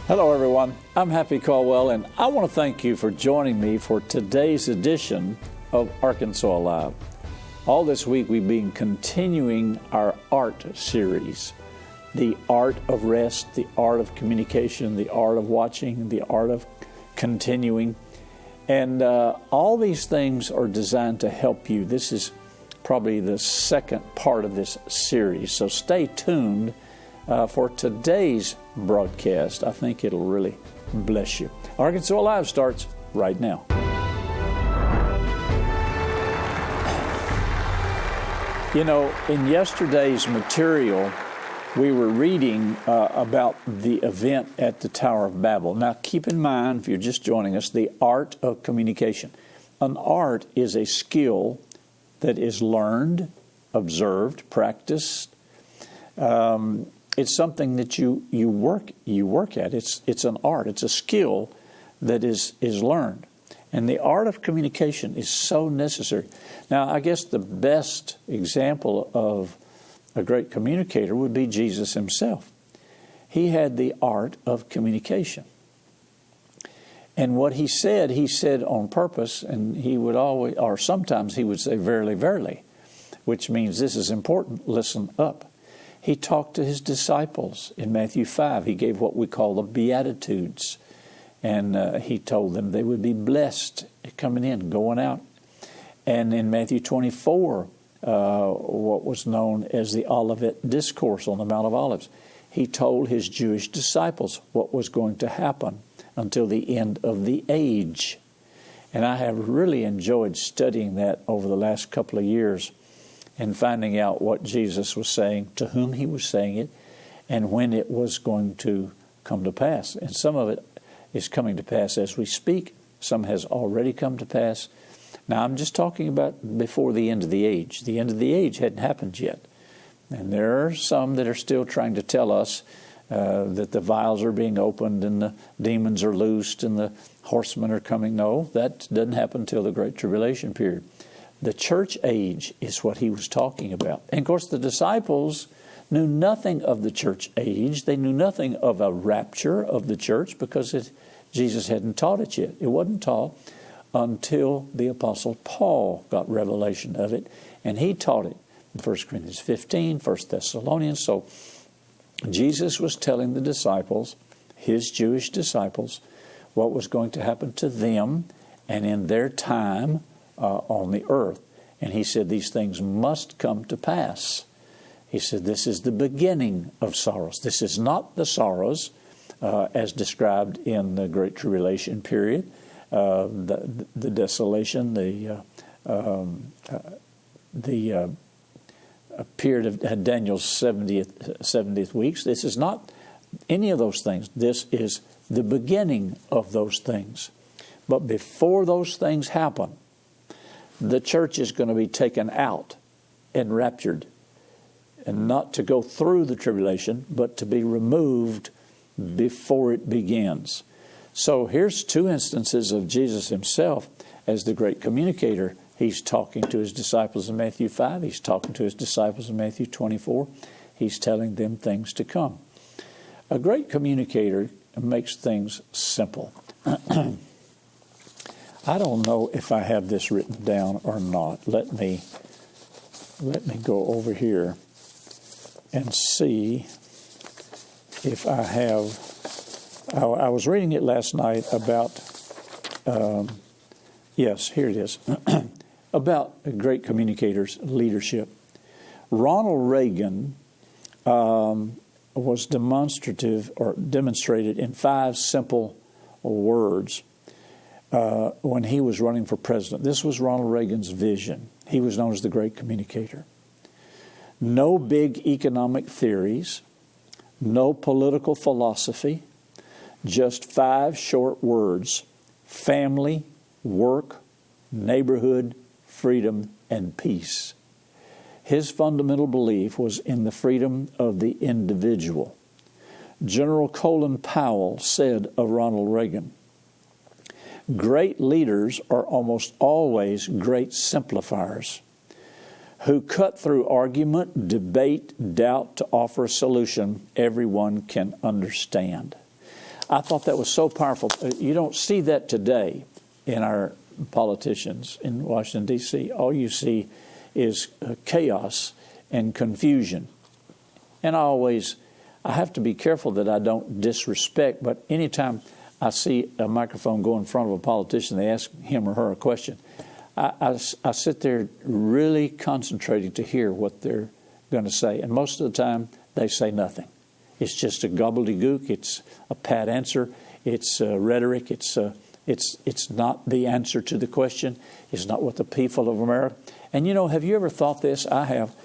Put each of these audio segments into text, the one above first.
Hello everyone, I'm Happy Caldwell and I want to thank you for joining me for today's edition of Arkansas Alive. All this week we've been continuing our art series, the art of rest, the art of communication, the art of watching, the art of continuing. And all these things are designed to help you. This is probably the second part of this series, so stay tuned for today's broadcast. I think it'll really bless you. Arkansas Alive starts right now. You know, in yesterday's material, we were reading about the event at the Tower of Babel. Now, keep in mind, if you're just joining us, the art of communication. An art is a skill that is learned, observed, practiced. It's something that you work at. It's an art. It's a skill that is learned. And the art of communication is so necessary. Now, I guess the best example of a great communicator would be Jesus himself. He had the art of communication. And what he said on purpose, and he would always, or sometimes he would say, verily, verily, which means this is important, listen up. He talked to his disciples in Matthew 5. He gave what we call the Beatitudes. And he told them they would be blessed coming in, going out. And in Matthew 24, what was known as the Olivet Discourse on the Mount of Olives, he told his Jewish disciples what was going to happen until the end of the age. And I have really enjoyed studying that over the last couple of years and finding out what Jesus was saying, to whom he was saying it, and when it was going to come to pass. And some of it is coming to pass as we speak. Some has already come to pass. Now, I'm just talking about before the end of the age. The end of the age hadn't happened yet. And there are some that are still trying to tell us that the vials are being opened and the demons are loosed and the horsemen are coming. No, that doesn't happen until the Great Tribulation period. The church age is what he was talking about. And of course, the disciples knew nothing of the church age. They knew nothing of a rapture of the church because Jesus hadn't taught it yet. It wasn't taught until the Apostle Paul got revelation of it. And he taught it in 1 Corinthians 15, 1 Thessalonians. So Jesus was telling the disciples, his Jewish disciples, what was going to happen to them and in their time on the earth. And he said these things must come to pass. He said this is the beginning of sorrows. This is not the sorrows as described in the Great Tribulation period, the desolation, the period of Daniel's 70th weeks. This is not any of those things. This is the beginning of those things. But before those things happen, the church is going to be taken out and raptured, and not to go through the tribulation, but to be removed before it begins. So here's two instances of Jesus himself as the great communicator. He's talking to his disciples in Matthew 5. He's talking to his disciples in Matthew 24. He's telling them things to come. A great communicator makes things simple. I don't know if I have this written down or not. Let me go over here and see if I have. I was reading it last night about, yes, here it is, about great communicators' leadership. Ronald Reagan was demonstrated in 5 simple words when he was running for president. This was Ronald Reagan's vision. He was known as the great communicator. No big economic theories, no political philosophy, just 5 short words: family, work, neighborhood, freedom, and peace. His fundamental belief was in the freedom of the individual. General Colin Powell said of Ronald Reagan, "Great leaders are almost always great simplifiers who cut through argument, debate, doubt to offer a solution everyone can understand." I thought that was so powerful. You don't see that today in our politicians in Washington, D.C. All you see is chaos and confusion. And I have to be careful that I don't disrespect, but anytime I see a microphone go in front of a politician, they ask him or her a question, I sit there really concentrating to hear what they're going to say. And most of the time, they say nothing. It's just a gobbledygook. It's a pat answer. It's rhetoric. It's not the answer to the question. It's not what the people of America. And have you ever thought this? I have.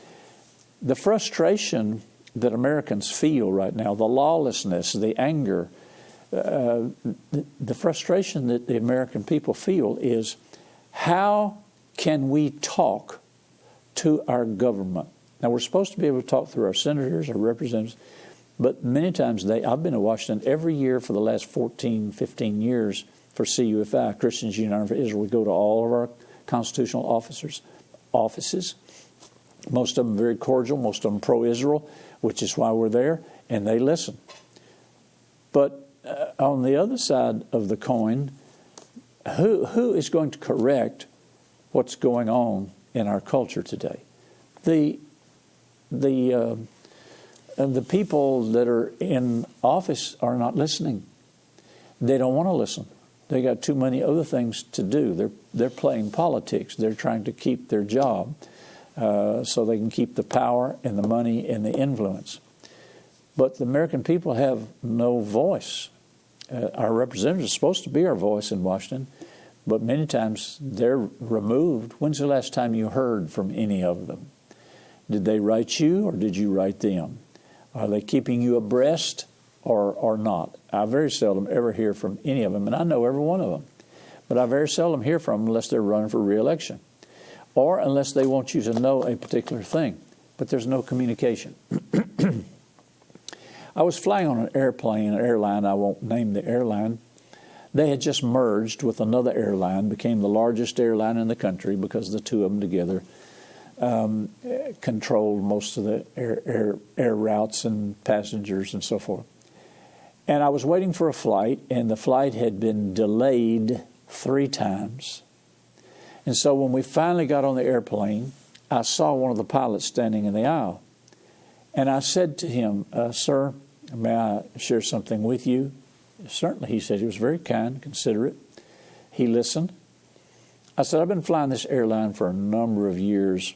The frustration that Americans feel right now, the lawlessness, the anger, the frustration that the American people feel is, how can we talk to our government? Now, we're supposed to be able to talk through our senators, our representatives, but many times I've been in Washington every year for the last 14, 15 years for CUFI, Christians United for Israel. We go to all of our constitutional offices. Most of them very cordial, most of them pro-Israel, which is why we're there, and they listen. But on the other side of the coin, who is going to correct what's going on in our culture today? The people that are in office are not listening. They don't want to listen. They got too many other things to do. They're playing politics. They're trying to keep their job so they can keep the power and the money and the influence. But the American people have no voice. Our representatives are supposed to be our voice in Washington, but many times they're removed. When's the last time you heard from any of them? Did they write you or did you write them? Are they keeping you abreast or not? I very seldom ever hear from any of them, and I know every one of them. But I very seldom hear from them unless they're running for re-election or unless they want you to know a particular thing. But there's no communication. I was flying on an airline, I won't name the airline. They had just merged with another airline, became the largest airline in the country because the two of them together controlled most of the air routes and passengers and so forth. And I was waiting for a flight, and the flight had been delayed 3 times. And so when we finally got on the airplane, I saw one of the pilots standing in the aisle. And I said to him, "Sir, may I share something with you?" Certainly, he said. He was very kind, considerate. He listened. I said, "I've been flying this airline for a number of years."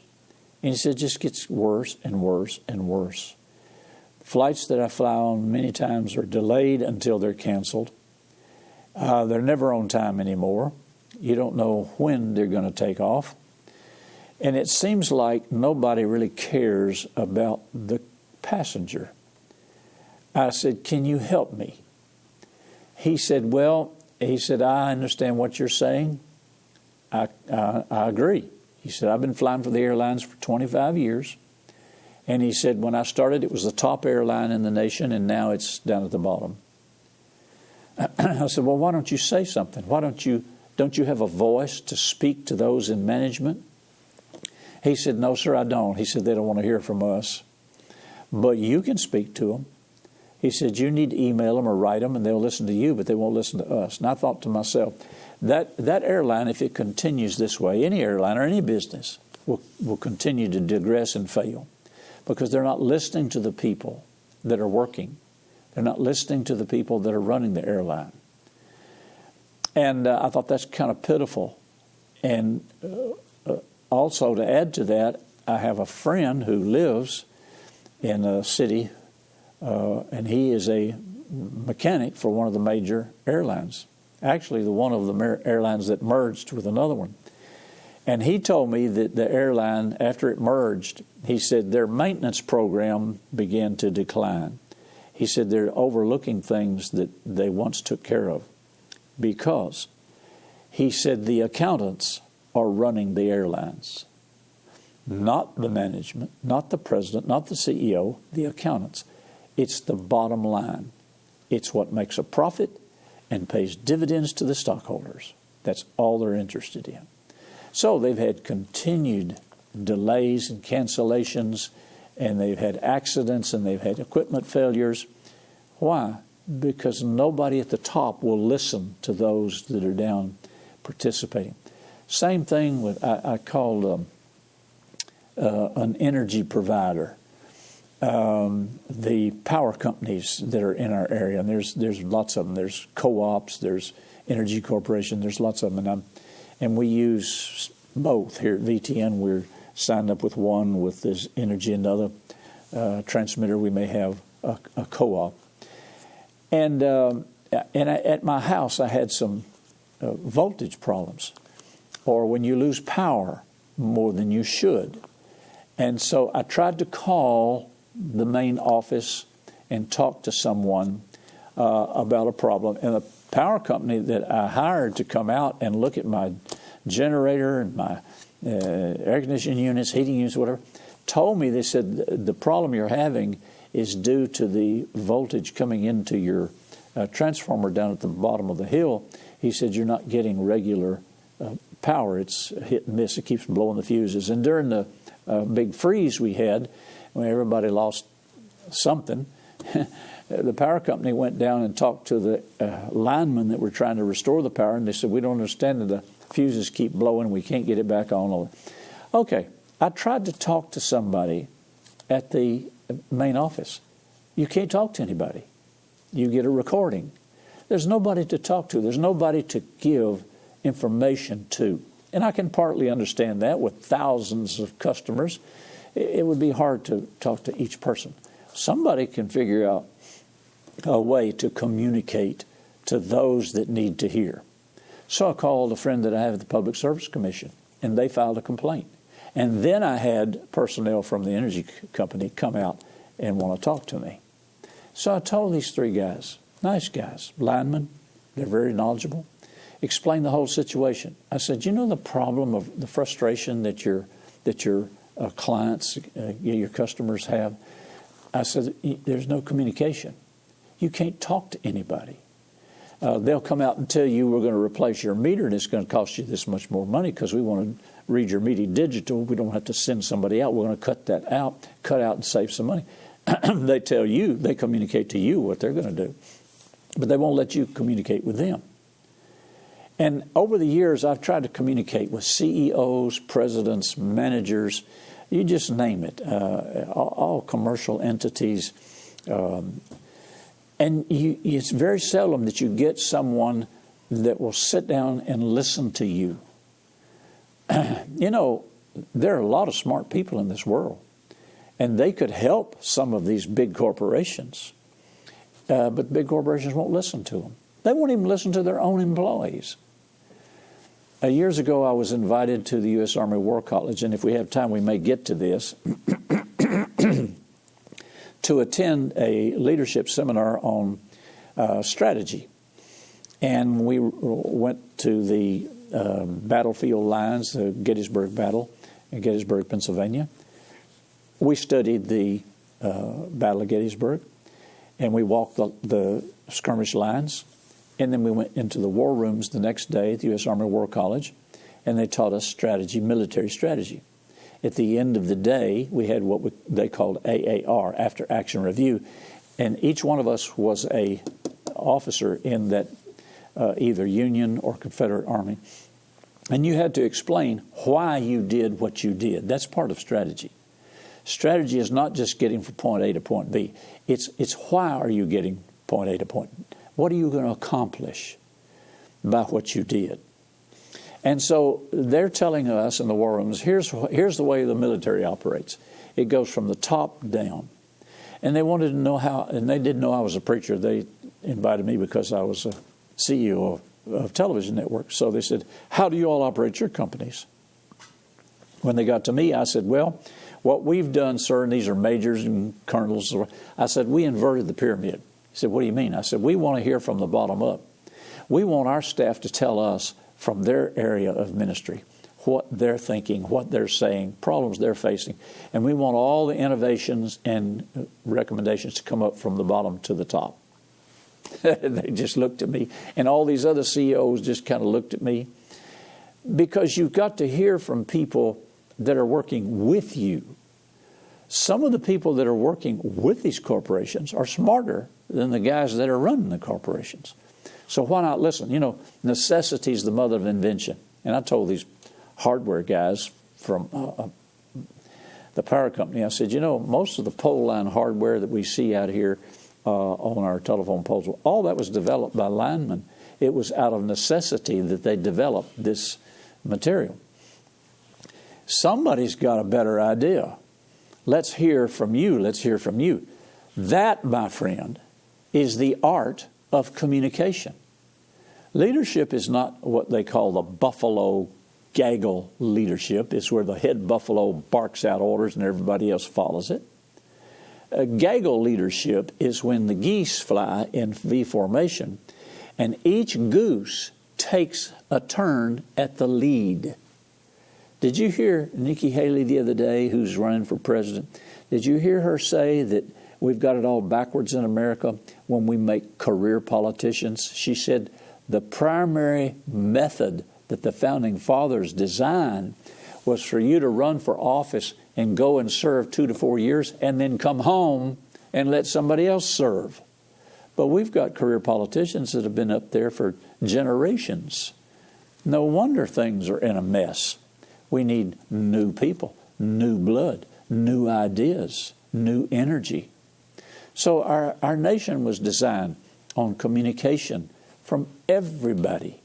And he said, "It just gets worse and worse and worse. Flights that I fly on many times are delayed until they're canceled. They're never on time anymore. You don't know when they're going to take off. And it seems like nobody really cares about the passenger." I said, "Can you help me?" He said, "I understand what you're saying. I agree." He said, "I've been flying for the airlines for 25 years. And he said, when I started, it was the top airline in the nation, and now it's down at the bottom." I said, "Well, why don't you say something? Don't you have a voice to speak to those in management?" He said, "No, sir, I don't." He said, "They don't want to hear from us. But you can speak to them." He said, "You need to email them or write them, and they'll listen to you, but they won't listen to us." And I thought to myself, that airline, if it continues this way, any airline or any business will continue to digress and fail because they're not listening to the people that are working. They're not listening to the people that are running the airline. And I thought that's kind of pitiful. And also to add to that, I have a friend who lives in a city, and he is a mechanic for one of the major airlines. Actually, one of the airlines that merged with another one. And he told me that the airline, after it merged, he said their maintenance program began to decline. He said they're overlooking things that they once took care of because, he said, the accountants are running the airlines. Not the management, not the president, not the CEO, the accountants. It's the bottom line. It's what makes a profit and pays dividends to the stockholders. That's all they're interested in. So they've had continued delays and cancellations, and they've had accidents, and they've had equipment failures. Why? because nobody at the top will listen to those that are down participating. Same thing with, I called an energy provider. The power companies that are in our area, and there's lots of them. There's co-ops, there's energy corporation, there's lots of them, and we use both here at VTN. We're signed up with one with this energy, another transmitter. We may have a co-op, and at my house I had some voltage problems, or when you lose power more than you should, and so I tried to call the main office and talk to someone about a problem. And the power company that I hired to come out and look at my generator and my air conditioning units, heating units, whatever, told me, they said, the problem you're having is due to the voltage coming into your transformer down at the bottom of the hill. He said, you're not getting regular power. It's hit and miss. It keeps blowing the fuses. And during the big freeze we had, when everybody lost something, the power company went down and talked to the linemen that were trying to restore the power, and they said, we don't understand that the fuses keep blowing, we can't get it back on. Okay, I tried to talk to somebody at the main office. You can't talk to anybody. You get a recording. There's nobody to talk to. There's nobody to give information to. And I can partly understand that with thousands of customers. It would be hard to talk to each person. Somebody can figure out a way to communicate to those that need to hear. So I called a friend that I have at the Public Service Commission, and they filed a complaint. And then I had personnel from the energy company come out and want to talk to me. So I told these three guys, nice guys, linemen, they're very knowledgeable, explained the whole situation. I said, you know the problem of the frustration that your clients, your customers have? I said, there's no communication. You can't talk to anybody. They'll come out and tell you we're going to replace your meter and it's going to cost you this much more money because we want to read your meter digital. We don't have to send somebody out. We're going to cut out and save some money. They tell you, they communicate to you what they're going to do. But they won't let you communicate with them. And over the years, I've tried to communicate with CEOs, presidents, managers, you just name it, all commercial entities. And it's very seldom that you get someone that will sit down and listen to you. You know, there are a lot of smart people in this world, and they could help some of these big corporations. But big corporations won't listen to them. They won't even listen to their own employees. Years ago, I was invited to the U.S. Army War College, and if we have time, we may get to this, to attend a leadership seminar on strategy. And we went to the battlefield lines, the Gettysburg Battle in Gettysburg, Pennsylvania. We studied the Battle of Gettysburg, and we walked the skirmish lines. And then we went into the war rooms the next day at the U.S. Army War College, and they taught us strategy, military strategy. At the end of the day, we had what they called AAR, After Action Review, and each one of us was a officer in that either Union or Confederate Army. And you had to explain why you did what you did. That's part of strategy. Strategy is not just getting from point A to point B. It's why are you getting point A to point B? What are you going to accomplish by what you did? And so they're telling us in the war rooms, here's the way the military operates. It goes from the top down. And they wanted to know how, and they didn't know I was a preacher. They invited me because I was a CEO of television networks. So they said, how do you all operate your companies? When they got to me, I said, well, what we've done, sir, and these are majors and colonels, I said, we inverted the pyramid. He said, what do you mean? I said, we want to hear from the bottom up. We want our staff to tell us from their area of ministry what they're thinking, what they're saying, problems they're facing. And we want all the innovations and recommendations to come up from the bottom to the top. They just looked at me. And all these other CEOs just kind of looked at me. Because you've got to hear from people that are working with you. Some of the people that are working with these corporations are smarter than the guys that are running the corporations. So why not listen? You know, necessity is the mother of invention. And I told these hardware guys from the power company, I said, you know, most of the pole line hardware that we see out here on our telephone poles, all that was developed by linemen. It was out of necessity that they developed this material. Somebody's got a better idea. Let's hear from you. Let's hear from you. That, my friend, is the art of communication. Leadership is not what they call the buffalo gaggle leadership. It's where the head buffalo barks out orders and everybody else follows it. Gaggle leadership is when the geese fly in V formation and each goose takes a turn at the lead. Did you hear Nikki Haley the other day, who's running for president? Did you hear her say that we've got it all backwards in America when we make career politicians? She said the primary method that the Founding Fathers designed was for you to run for office and go and serve 2 to 4 years and then come home and let somebody else serve. But we've got career politicians that have been up there for generations. No wonder things are in a mess. We need new people, new blood, new ideas, new energy. So our nation was designed on communication from everybody.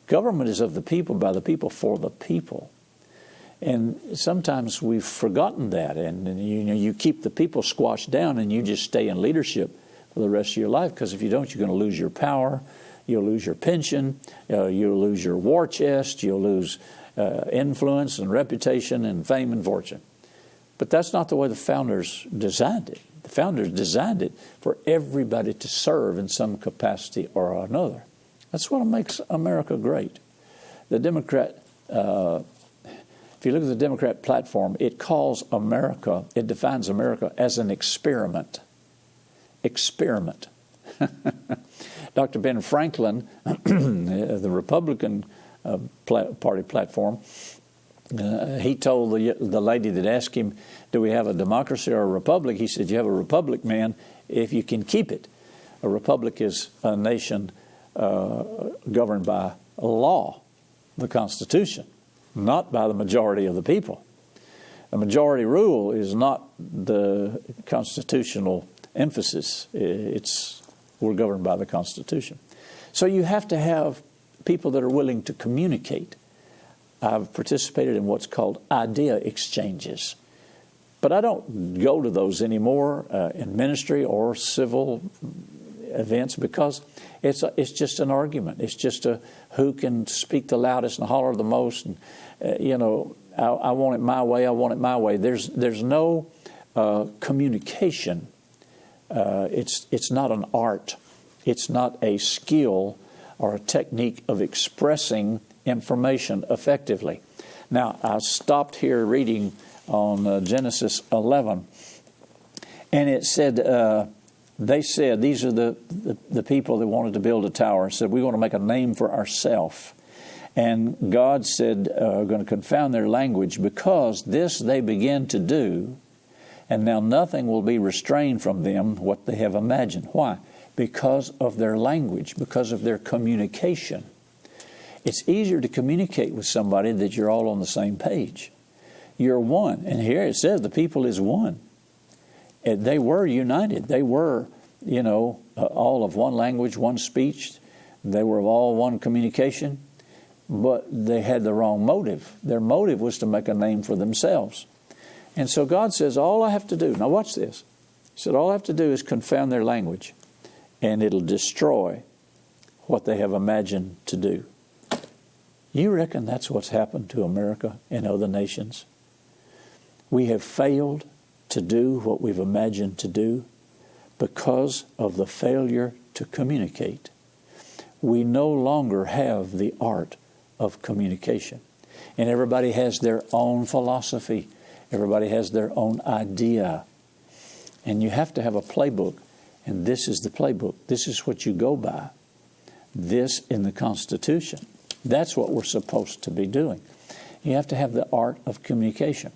Government is of the people, by the people, for the people. And sometimes we've forgotten that. And you keep the people squashed down and you just stay in leadership for the rest of your life. Because if you don't, you're going to lose your power. You'll lose your pension. You'll lose your war chest. You'll lose influence and reputation and fame and fortune. But that's not the way the founders designed it. The founders designed it for everybody to serve in some capacity or another. That's what makes America great. The Democrat, if you look at the Democrat platform, it calls America, it defines America as an experiment. Experiment. Dr. Ben Franklin, the Republican Party platform, he told the lady that asked him, do we have a democracy or a republic? He said, you have a republic, man, if you can keep it. A republic is a nation governed by law, the Constitution, not by the majority of the people. A majority rule is not the constitutional emphasis. We're governed by the Constitution. So you have to have people that are willing to communicate. I've participated in what's called idea exchanges. But I don't go to those anymore in ministry or civil events because it's just an argument. It's just who can speak the loudest and holler the most. And, I want it my way. I want it my way. There's no communication. It's not an art. It's not a skill or a technique of expressing information effectively. Now, I stopped here reading on Genesis 11, and it said, they said, these are the people that wanted to build a tower, said, we want to make a name for ourselves. And God said, going to confound their language, because this they begin to do, and now nothing will be restrained from them what they have imagined. Why? Because of their language, because of their communication. It's easier to communicate with somebody that you're all on the same page. You're one. And here it says the people is one. And they were united. They were, all of one language, one speech. They were of all one communication. But they had the wrong motive. Their motive was to make a name for themselves. And so God says, all I have to do, now watch this. He said, all I have to do is confound their language, and it'll destroy what they have imagined to do. You reckon that's what's happened to America and other nations? We have failed to do what we've imagined to do because of the failure to communicate. We no longer have the art of communication. And everybody has their own philosophy. Everybody has their own idea. And you have to have a playbook. And this is the playbook. This is what you go by. This in the Constitution. That's what we're supposed to be doing. You have to have the art of communication.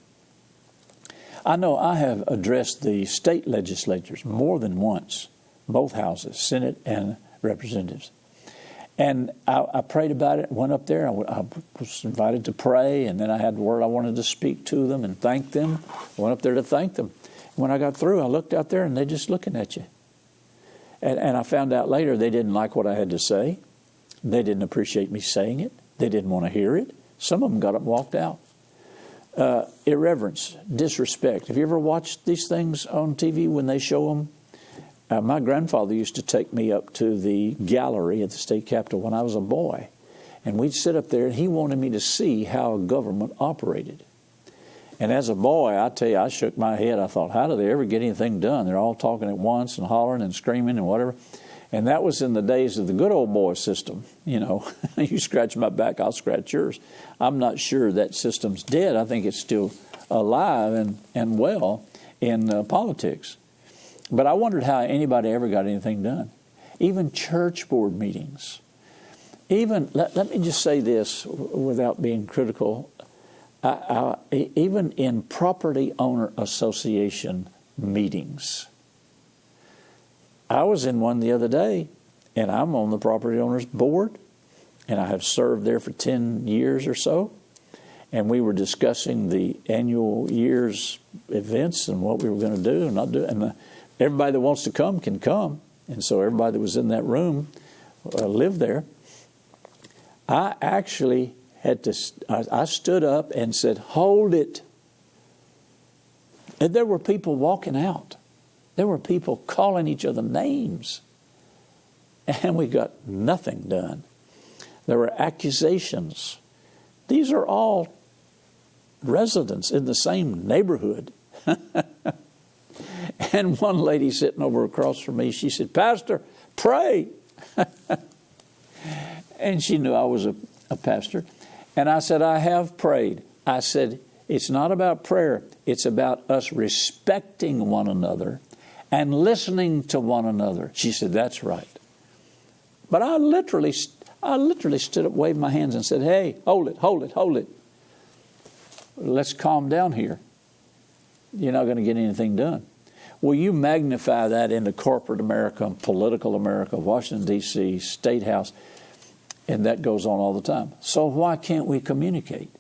I know I have addressed the state legislatures more than once, both houses, Senate and Representatives. And I prayed about it, went up there. I was invited to pray, and then I had the word I wanted to speak to them and thank them. I went up there to thank them. When I got through, I looked out there, and they're just looking at you. And I found out later they didn't like what I had to say. They didn't appreciate me saying it. They didn't want to hear it. Some of them got up and walked out. Irreverence, disrespect. Have you ever watched these things on TV when they show them? My grandfather used to take me up to the gallery at the state capitol when I was a boy. And we'd sit up there, and he wanted me to see how a government operated. And as a boy, I tell you, I shook my head. I thought, how do they ever get anything done? They're all talking at once and hollering and screaming and whatever. And that was in the days of the good old boy system. You know, you scratch my back, I'll scratch yours. I'm not sure that system's dead. I think it's still alive and well in politics. But I wondered how anybody ever got anything done. Even church board meetings. Even, let me just say this without being critical. Even in property owner association meetings. I was in one the other day, and I'm on the property owners board, and I have served there for 10 years or so. And we were discussing the annual year's events and what we were going to do and not do. And everybody that wants to come can come. And so everybody that was in that room lived there. I actually I stood up and said, hold it. And there were people walking out. There were people calling each other names. And we got nothing done. There were accusations. These are all residents in the same neighborhood. And one lady sitting over across from me, she said, Pastor, pray. And she knew I was a pastor. And I said, I have prayed. I said, it's not about prayer. It's about us respecting one another and listening to one another. She said, that's right. But I literally stood up, waved my hands and said, hey, hold it. Let's calm down here. You're not going to get anything done. Well, you magnify that into corporate America, political America, Washington, D.C., State House, and that goes on all the time. So why can't we communicate?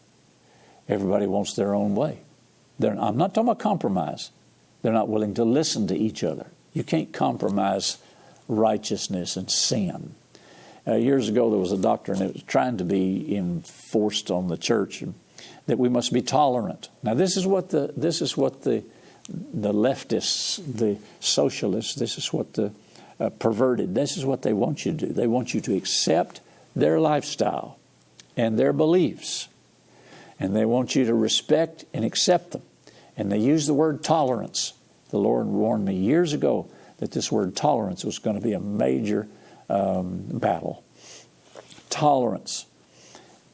Everybody wants their own way. I'm not talking about compromise. They're not willing to listen to each other. You can't compromise righteousness and sin. Years ago, there was a doctrine that was trying to be enforced on the church that we must be tolerant. Now, this is what the leftists, the socialists, this is what the perverted, this is what they want you to do. They want you to accept their lifestyle and their beliefs. And they want you to respect and accept them. And they use the word tolerance. The Lord warned me years ago that this word tolerance was going to be a major battle. Tolerance.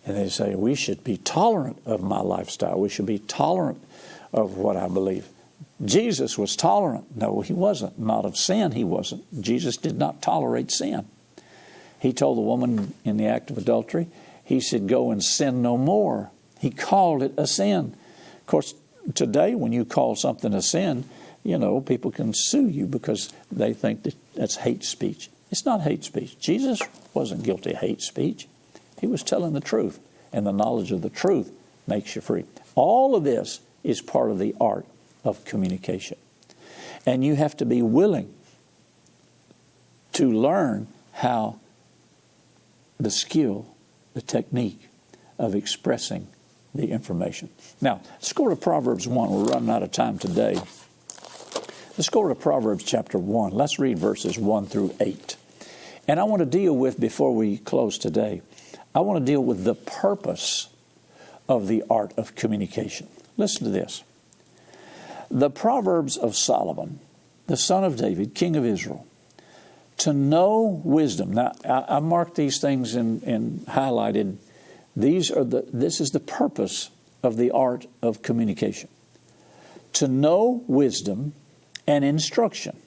And they say, we should be tolerant of my lifestyle. We should be tolerant of what I believe. Jesus was tolerant. No, he wasn't. Not of sin, he wasn't. Jesus did not tolerate sin. He told the woman in the act of adultery, he said, go and sin no more. He called it a sin. Of course, today when you call something a sin, people can sue you because they think that that's hate speech. It's not hate speech. Jesus wasn't guilty of hate speech. He was telling the truth, and the knowledge of the truth makes you free. All of this is part of the art of communication. And you have to be willing to learn how the skill, the technique of expressing the information. Now, let's go to Proverbs 1. We're running out of time today. Let's go to Proverbs chapter 1. Let's read verses 1 through 8. And I want to deal with, before we close today, I want to deal with the purpose of the art of communication. Listen to this. The Proverbs of Solomon, the son of David, king of Israel, to know wisdom. Now, I marked these things and highlighted. This is the purpose of the art of communication. To know wisdom and instruction.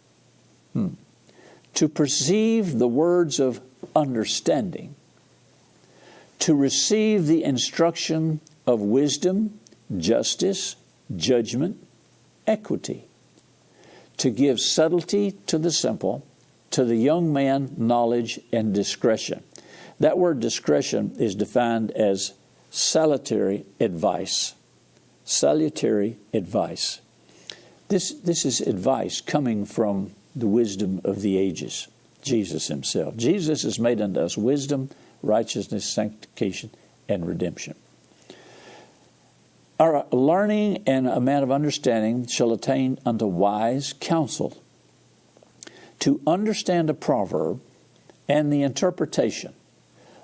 To perceive the words of understanding. To receive the instruction of wisdom, justice, judgment, equity, to give subtlety to the simple, to the young man knowledge and discretion. That word discretion is defined as salutary advice. Salutary advice. This is advice coming from the wisdom of the ages, Jesus himself. Jesus has made unto us wisdom, righteousness, sanctification, and redemption. Our learning and a man of understanding shall attain unto wise counsel, to understand a proverb and the interpretation,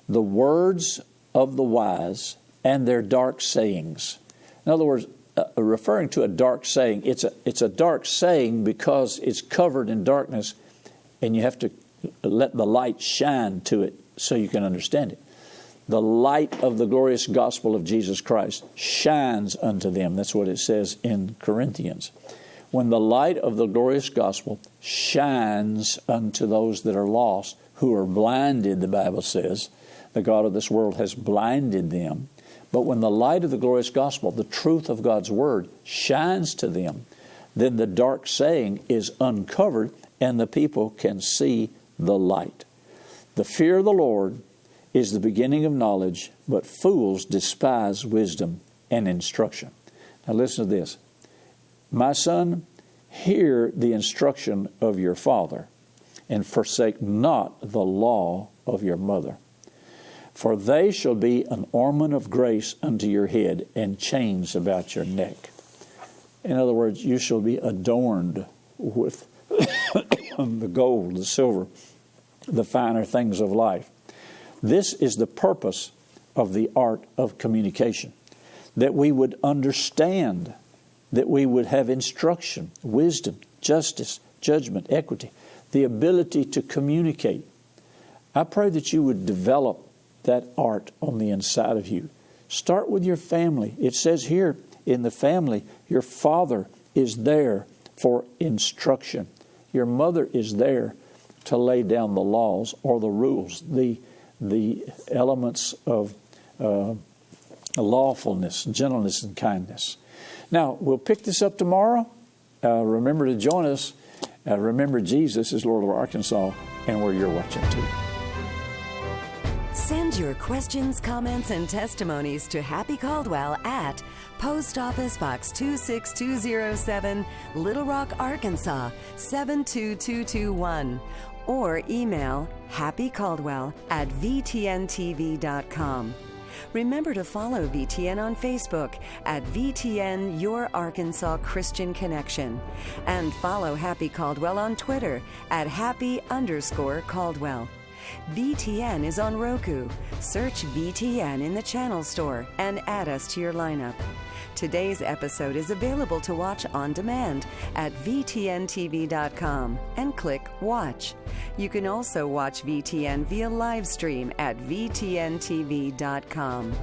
the words of the wise and their dark sayings. In other words, referring to a dark saying, it's a dark saying because it's covered in darkness, and you have to let the light shine to it so you can understand it. The light of the glorious gospel of Jesus Christ shines unto them. That's what it says in Corinthians. When the light of the glorious gospel shines unto those that are lost, who are blinded, the Bible says, the God of this world has blinded them. But when the light of the glorious gospel, the truth of God's word, shines to them, then the dark saying is uncovered and the people can see the light. The fear of the Lord is the beginning of knowledge, but fools despise wisdom and instruction. Now listen to this. My son, hear the instruction of your father, and forsake not the law of your mother. For they shall be an ornament of grace unto your head, and chains about your neck. In other words, you shall be adorned with the gold, the silver, the finer things of life. This is the purpose of the art of communication, that we would understand, that we would have instruction, wisdom, justice, judgment, equity, the ability to communicate. I pray that you would develop that art on the inside of you. Start with your family. It says here in the family, your father is there for instruction. Your mother is there to lay down the laws or the rules, the elements of lawfulness, gentleness, and kindness. Now, we'll pick this up tomorrow. Remember to join us. Remember, Jesus is Lord of Arkansas, and where you're watching too. Send your questions, comments, and testimonies to Happy Caldwell at Post Office Box 26207, Little Rock, Arkansas 72221, or email happycaldwell@vtntv.com. Remember to follow VTN on Facebook at VTN Your Arkansas Christian Connection, and follow Happy Caldwell on Twitter at Happy_Caldwell. VTN is on Roku. Search VTN in the channel store and add us to your lineup. Today's episode is available to watch on demand at VTNTV.com and click Watch. You can also watch VTN via live stream at VTNTV.com.